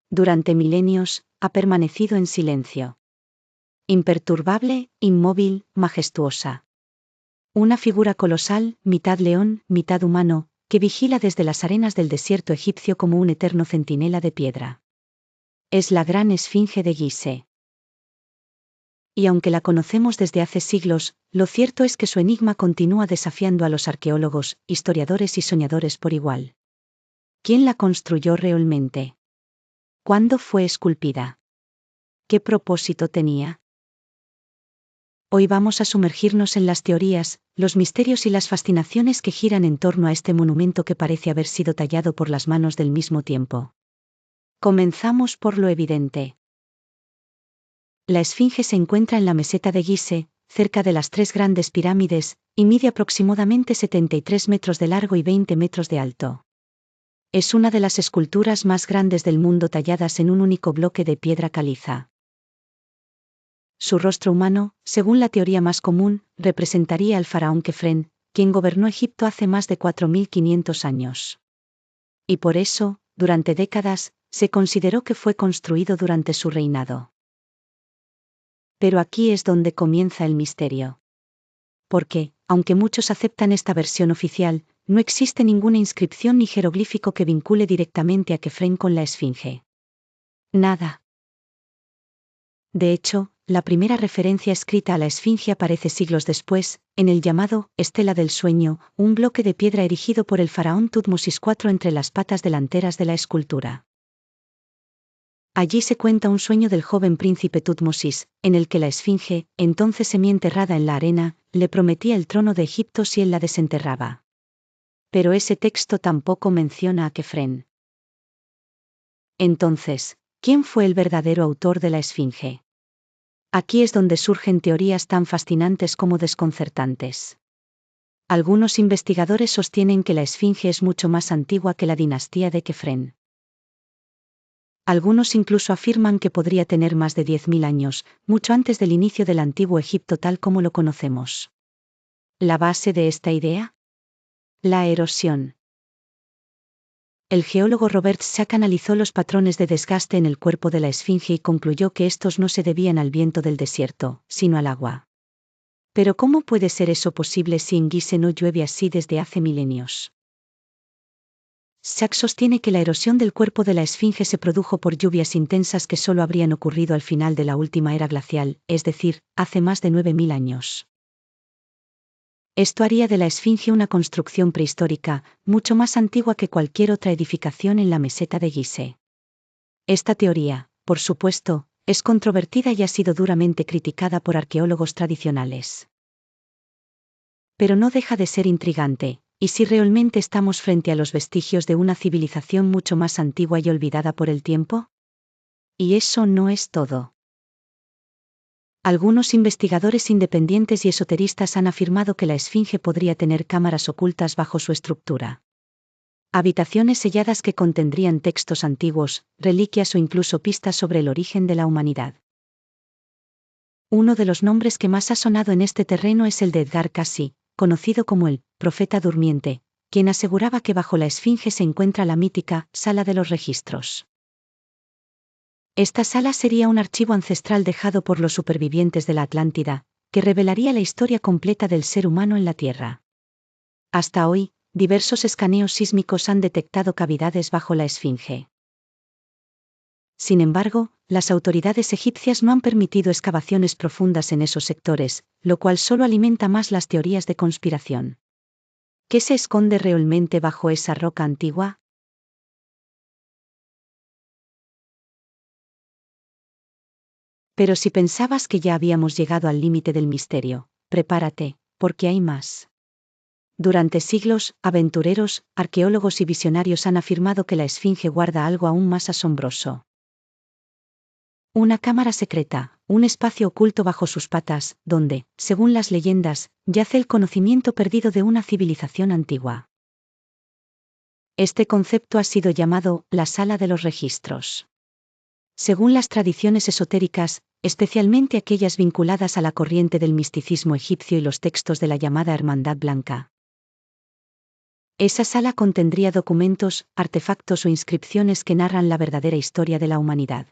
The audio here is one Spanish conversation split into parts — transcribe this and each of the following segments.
durante milenios, ha permanecido en silencio. Imperturbable, inmóvil, majestuosa. Una figura colosal, mitad león, mitad humano, que vigila desde las arenas del desierto egipcio como un eterno centinela de piedra. Es la gran esfinge de Gizeh. Y aunque la conocemos desde hace siglos, lo cierto es que su enigma continúa desafiando a los arqueólogos, historiadores y soñadores por igual. ¿Quién la construyó realmente? ¿Cuándo fue esculpida? ¿Qué propósito tenía? Hoy vamos a sumergirnos en las teorías, los misterios y las fascinaciones que giran en torno a este monumento que parece haber sido tallado por las manos del mismo tiempo. Comenzamos por lo evidente. La esfinge se encuentra en la meseta de Gizeh, cerca de las tres grandes pirámides, y mide aproximadamente 73 metros de largo y 20 metros de alto. Es una de las esculturas más grandes del mundo talladas en un único bloque de piedra caliza. Su rostro humano, según la teoría más común, representaría al faraón Kefren, quien gobernó Egipto hace más de 4.500 años. Y por eso, durante décadas, se consideró que fue construido durante su reinado. Pero aquí es donde comienza el misterio. Porque, aunque muchos aceptan esta versión oficial, no existe ninguna inscripción ni jeroglífico que vincule directamente a Kefren con la esfinge. Nada. De hecho, la primera referencia escrita a la esfinge aparece siglos después, en el llamado Estela del Sueño, un bloque de piedra erigido por el faraón Tutmosis IV entre las patas delanteras de la escultura. Allí se cuenta un sueño del joven príncipe Tutmosis, en el que la esfinge, entonces semienterrada en la arena, le prometía el trono de Egipto si él la desenterraba. Pero ese texto tampoco menciona a Kefren. Entonces, ¿quién fue el verdadero autor de la esfinge? Aquí es donde surgen teorías tan fascinantes como desconcertantes. Algunos investigadores sostienen que la esfinge es mucho más antigua que la dinastía de Kefren. Algunos incluso afirman que podría tener más de 10.000 años, mucho antes del inicio del antiguo Egipto tal como lo conocemos. ¿La base de esta idea? La erosión. El geólogo Robert Schack analizó los patrones de desgaste en el cuerpo de la esfinge y concluyó que estos no se debían al viento del desierto, sino al agua. Pero ¿cómo puede ser eso posible si en Gizeh no llueve así desde hace milenios? Schack sostiene que la erosión del cuerpo de la esfinge se produjo por lluvias intensas que solo habrían ocurrido al final de la última era glacial, es decir, hace más de 9.000 años. Esto haría de la esfinge una construcción prehistórica, mucho más antigua que cualquier otra edificación en la meseta de Gizeh. Esta teoría, por supuesto, es controvertida y ha sido duramente criticada por arqueólogos tradicionales. Pero no deja de ser intrigante. ¿Y si realmente estamos frente a los vestigios de una civilización mucho más antigua y olvidada por el tiempo? Y eso no es todo. Algunos investigadores independientes y esoteristas han afirmado que la esfinge podría tener cámaras ocultas bajo su estructura. Habitaciones selladas que contendrían textos antiguos, reliquias o incluso pistas sobre el origen de la humanidad. Uno de los nombres que más ha sonado en este terreno es el de Edgar Cayce, conocido como el profeta durmiente, quien aseguraba que bajo la esfinge se encuentra la mítica sala de los registros. Esta sala sería un archivo ancestral dejado por los supervivientes de la Atlántida, que revelaría la historia completa del ser humano en la Tierra. Hasta hoy, diversos escaneos sísmicos han detectado cavidades bajo la esfinge. Sin embargo, las autoridades egipcias no han permitido excavaciones profundas en esos sectores, lo cual solo alimenta más las teorías de conspiración. ¿Qué se esconde realmente bajo esa roca antigua? Pero si pensabas que ya habíamos llegado al límite del misterio, prepárate, porque hay más. Durante siglos, aventureros, arqueólogos y visionarios han afirmado que la esfinge guarda algo aún más asombroso. Una cámara secreta, un espacio oculto bajo sus patas, donde, según las leyendas, yace el conocimiento perdido de una civilización antigua. Este concepto ha sido llamado la sala de los registros. Según las tradiciones esotéricas, especialmente aquellas vinculadas a la corriente del misticismo egipcio y los textos de la llamada Hermandad Blanca, Esa sala contendría documentos, artefactos o inscripciones que narran la verdadera historia de la humanidad.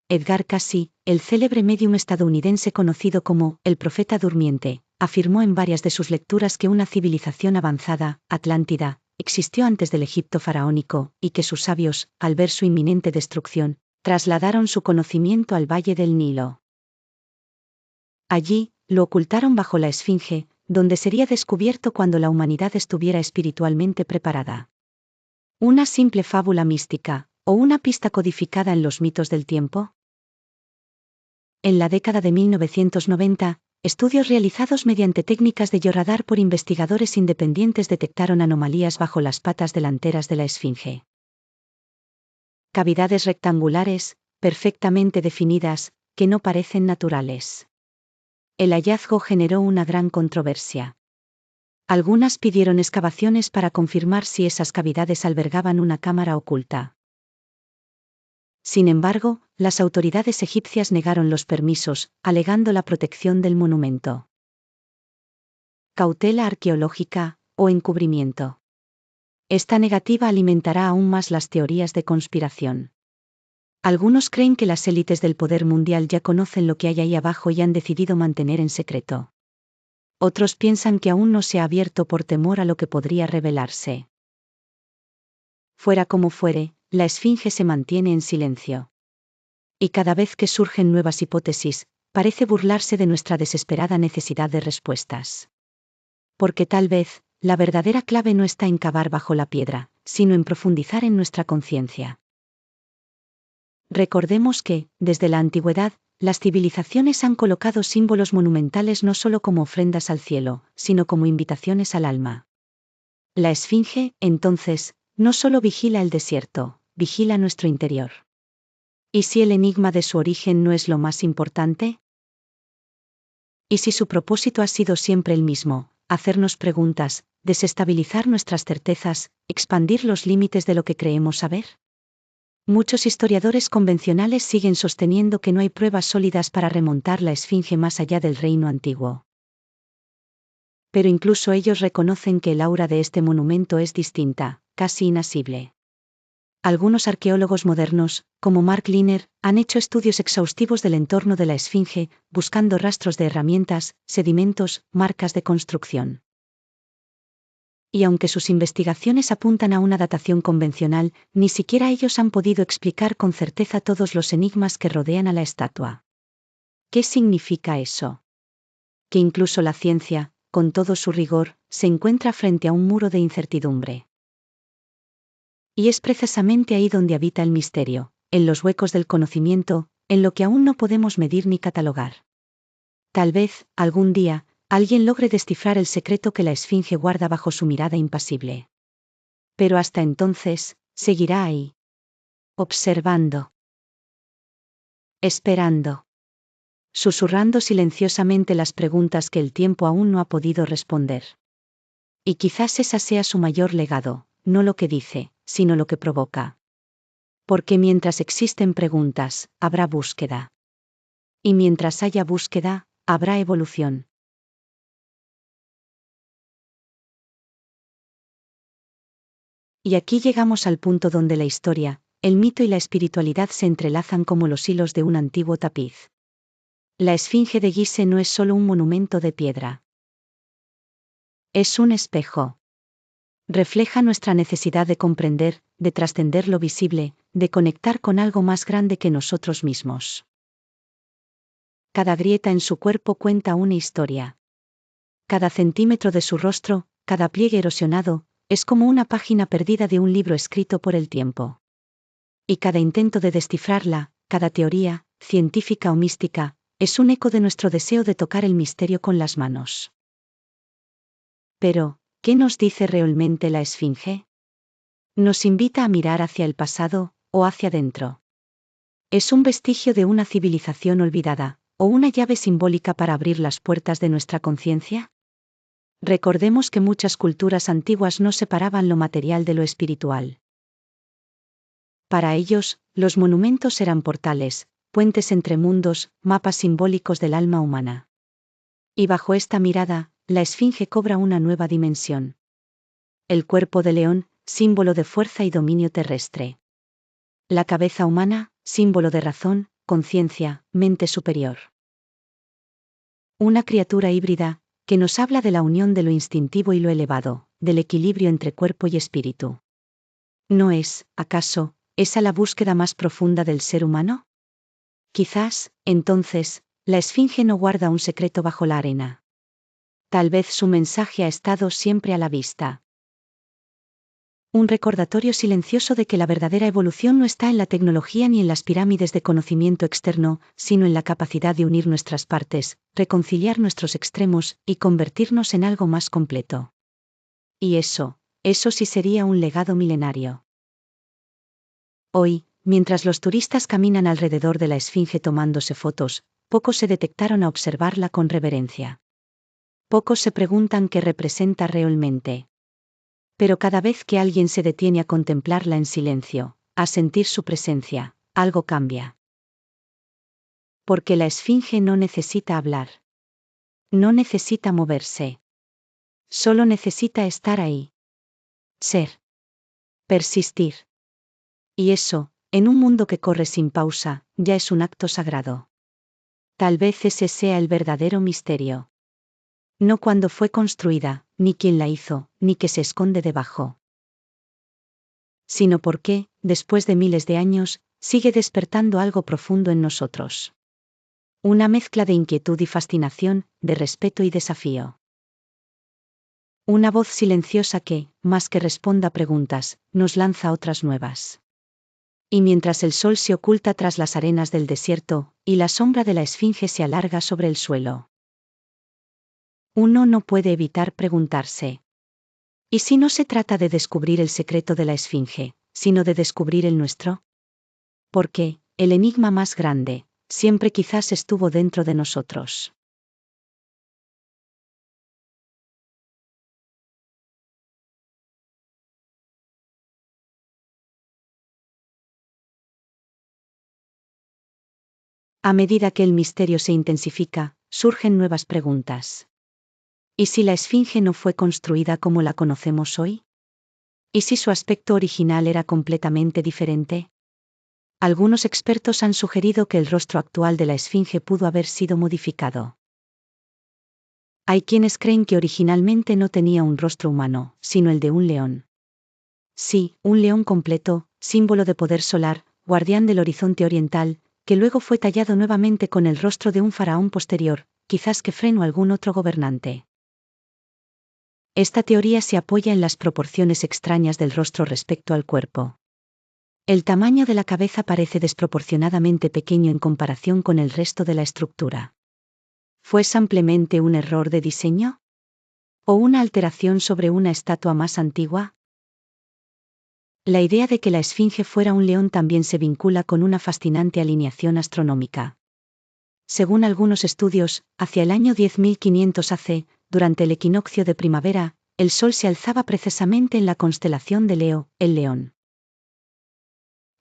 Edgar Cayce, el célebre médium estadounidense conocido como el profeta durmiente, afirmó en varias de sus lecturas que una civilización avanzada, Atlántida, existió antes del Egipto faraónico, y que sus sabios, al ver su inminente destrucción, trasladaron su conocimiento al valle del Nilo. Allí, lo ocultaron bajo la Esfinge, donde sería descubierto cuando la humanidad estuviera espiritualmente preparada. ¿Una simple fábula mística, o una pista codificada en los mitos del tiempo? En la década de 1990, estudios realizados mediante técnicas de radar por investigadores independientes detectaron anomalías bajo las patas delanteras de la Esfinge. Cavidades rectangulares, perfectamente definidas, que no parecen naturales. El hallazgo generó una gran controversia. Algunas pidieron excavaciones para confirmar si esas cavidades albergaban una cámara oculta. Sin embargo, las autoridades egipcias negaron los permisos, alegando la protección del monumento. Cautela arqueológica, o encubrimiento. Esta negativa alimentará aún más las teorías de conspiración. Algunos creen que las élites del poder mundial ya conocen lo que hay ahí abajo y han decidido mantener en secreto. Otros piensan que aún no se ha abierto por temor a lo que podría revelarse. Fuera como fuere, la Esfinge se mantiene en silencio. Y cada vez que surgen nuevas hipótesis, parece burlarse de nuestra desesperada necesidad de respuestas. Porque tal vez, la verdadera clave no está en cavar bajo la piedra, sino en profundizar en nuestra conciencia. Recordemos que, desde la antigüedad, las civilizaciones han colocado símbolos monumentales no solo como ofrendas al cielo, sino como invitaciones al alma. La Esfinge, entonces, no solo vigila el desierto, vigila nuestro interior. ¿Y si el enigma de su origen no es lo más importante? ¿Y si su propósito ha sido siempre el mismo, hacernos preguntas, desestabilizar nuestras certezas, expandir los límites de lo que creemos saber? Muchos historiadores convencionales siguen sosteniendo que no hay pruebas sólidas para remontar la Esfinge más allá del reino antiguo. Pero incluso ellos reconocen que el aura de este monumento es distinta, casi inasible. Algunos arqueólogos modernos, como Mark Liner, han hecho estudios exhaustivos del entorno de la Esfinge, buscando rastros de herramientas, sedimentos, marcas de construcción. Y aunque sus investigaciones apuntan a una datación convencional, ni siquiera ellos han podido explicar con certeza todos los enigmas que rodean a la estatua. ¿Qué significa eso? Que incluso la ciencia, con todo su rigor, se encuentra frente a un muro de incertidumbre. Y es precisamente ahí donde habita el misterio, en los huecos del conocimiento, en lo que aún no podemos medir ni catalogar. Tal vez, algún día, alguien logre descifrar el secreto que la Esfinge guarda bajo su mirada impasible. Pero hasta entonces, seguirá ahí. Observando. Esperando. Susurrando silenciosamente las preguntas que el tiempo aún no ha podido responder. Y quizás esa sea su mayor legado, no lo que dice, sino lo que provoca. Porque mientras existen preguntas, habrá búsqueda. Y mientras haya búsqueda, habrá evolución. Y aquí llegamos al punto donde la historia, el mito y la espiritualidad se entrelazan como los hilos de un antiguo tapiz. La Esfinge de Gizeh no es solo un monumento de piedra. Es un espejo. Refleja nuestra necesidad de comprender, de trascender lo visible, de conectar con algo más grande que nosotros mismos. Cada grieta en su cuerpo cuenta una historia. Cada centímetro de su rostro, cada pliegue erosionado, es como una página perdida de un libro escrito por el tiempo. Y cada intento de descifrarla, cada teoría, científica o mística, es un eco de nuestro deseo de tocar el misterio con las manos. Pero, ¿qué nos dice realmente la Esfinge? Nos invita a mirar hacia el pasado, o hacia adentro. Es un vestigio de una civilización olvidada, o una llave simbólica para abrir las puertas de nuestra conciencia. Recordemos que muchas culturas antiguas no separaban lo material de lo espiritual. Para ellos, los monumentos eran portales, puentes entre mundos, mapas simbólicos del alma humana. Y bajo esta mirada, la Esfinge cobra una nueva dimensión. El cuerpo de león, símbolo de fuerza y dominio terrestre. La cabeza humana, símbolo de razón, conciencia, mente superior. Una criatura híbrida, que nos habla de la unión de lo instintivo y lo elevado, del equilibrio entre cuerpo y espíritu. ¿No es, acaso, esa la búsqueda más profunda del ser humano? Quizás, entonces, la esfinge no guarda un secreto bajo la arena. Tal vez su mensaje ha estado siempre a la vista. Un recordatorio silencioso de que la verdadera evolución no está en la tecnología ni en las pirámides de conocimiento externo, sino en la capacidad de unir nuestras partes, reconciliar nuestros extremos y convertirnos en algo más completo. Y eso sí sería un legado milenario. Hoy, mientras los turistas caminan alrededor de la esfinge tomándose fotos, pocos se detectaron a observarla con reverencia. Pocos se preguntan qué representa realmente. Pero cada vez que alguien se detiene a contemplarla en silencio, a sentir su presencia, algo cambia. Porque la esfinge no necesita hablar. No necesita moverse. Solo necesita estar ahí. Ser. Persistir. Y eso, en un mundo que corre sin pausa, ya es un acto sagrado. Tal vez ese sea el verdadero misterio. No cuándo fue construida, ni quién la hizo, ni qué se esconde debajo. Sino por qué, después de miles de años, sigue despertando algo profundo en nosotros. Una mezcla de inquietud y fascinación, de respeto y desafío. Una voz silenciosa que, más que responda preguntas, nos lanza otras nuevas. Y mientras el sol se oculta tras las arenas del desierto, y la sombra de la esfinge se alarga sobre el suelo, uno no puede evitar preguntarse: ¿y si no se trata de descubrir el secreto de la esfinge, sino de descubrir el nuestro? Porque, el enigma más grande, siempre quizás estuvo dentro de nosotros. A medida que el misterio se intensifica, surgen nuevas preguntas. ¿Y si la esfinge no fue construida como la conocemos hoy? ¿Y si su aspecto original era completamente diferente? Algunos expertos han sugerido que el rostro actual de la esfinge pudo haber sido modificado. Hay quienes creen que originalmente no tenía un rostro humano, sino el de un león. Sí, un león completo, símbolo de poder solar, guardián del horizonte oriental, que luego fue tallado nuevamente con el rostro de un faraón posterior, quizás Kefren o algún otro gobernante. Esta teoría se apoya en las proporciones extrañas del rostro respecto al cuerpo. El tamaño de la cabeza parece desproporcionadamente pequeño en comparación con el resto de la estructura. ¿Fue simplemente un error de diseño? ¿O una alteración sobre una estatua más antigua? La idea de que la esfinge fuera un león también se vincula con una fascinante alineación astronómica. Según algunos estudios, hacia el año 10.500 AC, durante el equinoccio de primavera, el Sol se alzaba precisamente en la constelación de Leo, el león.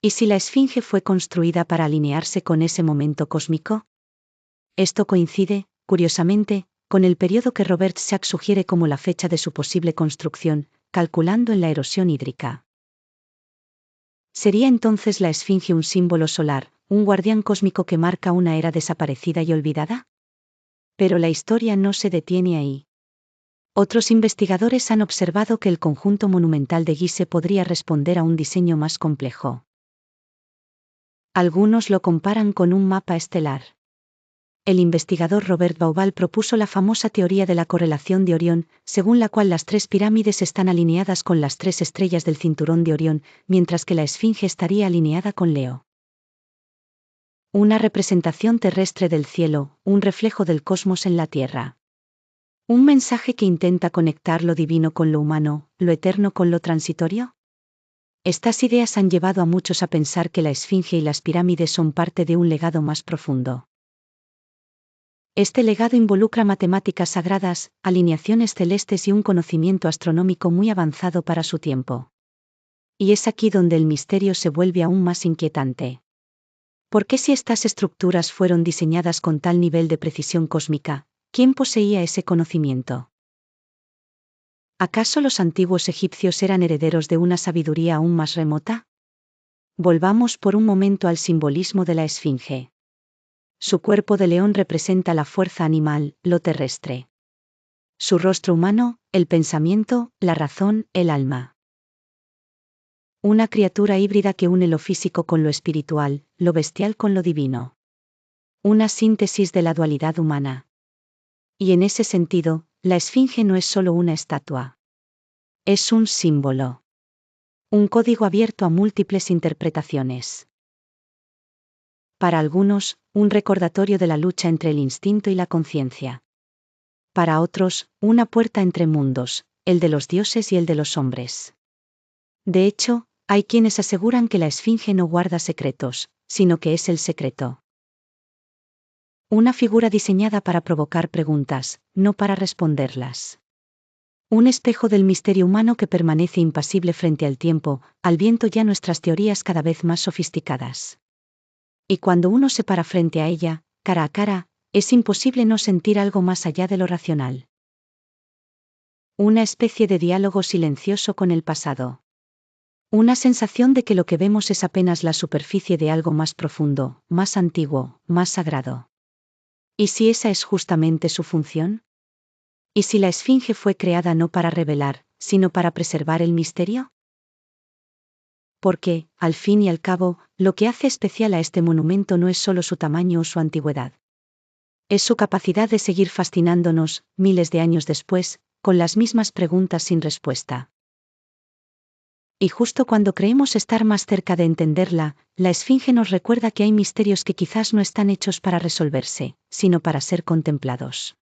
¿Y si la esfinge fue construida para alinearse con ese momento cósmico? Esto coincide, curiosamente, con el periodo que Robert Sachs sugiere como la fecha de su posible construcción, calculando en la erosión hídrica. ¿Sería entonces la esfinge un símbolo solar, un guardián cósmico que marca una era desaparecida y olvidada? Pero la historia no se detiene ahí. Otros investigadores han observado que el conjunto monumental de Gizeh podría responder a un diseño más complejo. Algunos lo comparan con un mapa estelar. El investigador Robert Bauval propuso la famosa teoría de la correlación de Orión, según la cual las tres pirámides están alineadas con las tres estrellas del cinturón de Orión, mientras que la esfinge estaría alineada con Leo. Una representación terrestre del cielo, un reflejo del cosmos en la Tierra. ¿Un mensaje que intenta conectar lo divino con lo humano, lo eterno con lo transitorio? Estas ideas han llevado a muchos a pensar que la esfinge y las pirámides son parte de un legado más profundo. Este legado involucra matemáticas sagradas, alineaciones celestes y un conocimiento astronómico muy avanzado para su tiempo. Y es aquí donde el misterio se vuelve aún más inquietante. ¿Por qué si estas estructuras fueron diseñadas con tal nivel de precisión cósmica, quién poseía ese conocimiento? ¿Acaso los antiguos egipcios eran herederos de una sabiduría aún más remota? Volvamos por un momento al simbolismo de la esfinge. Su cuerpo de león representa la fuerza animal, lo terrestre. Su rostro humano, el pensamiento, la razón, el alma. Una criatura híbrida que une lo físico con lo espiritual, lo bestial con lo divino. Una síntesis de la dualidad humana. Y en ese sentido, la esfinge no es solo una estatua. Es un símbolo. Un código abierto a múltiples interpretaciones. Para algunos, un recordatorio de la lucha entre el instinto y la conciencia. Para otros, una puerta entre mundos, el de los dioses y el de los hombres. De hecho, hay quienes aseguran que la esfinge no guarda secretos, sino que es el secreto. Una figura diseñada para provocar preguntas, no para responderlas. Un espejo del misterio humano que permanece impasible frente al tiempo, al viento ya nuestras teorías cada vez más sofisticadas. Y cuando uno se para frente a ella, cara a cara, es imposible no sentir algo más allá de lo racional. Una especie de diálogo silencioso con el pasado. Una sensación de que lo que vemos es apenas la superficie de algo más profundo, más antiguo, más sagrado. ¿Y si esa es justamente su función? ¿Y si la esfinge fue creada no para revelar, sino para preservar el misterio? Porque, al fin y al cabo, lo que hace especial a este monumento no es solo su tamaño o su antigüedad. Es su capacidad de seguir fascinándonos, miles de años después, con las mismas preguntas sin respuesta. Y justo cuando creemos estar más cerca de entenderla, la esfinge nos recuerda que hay misterios que quizás no están hechos para resolverse, sino para ser contemplados.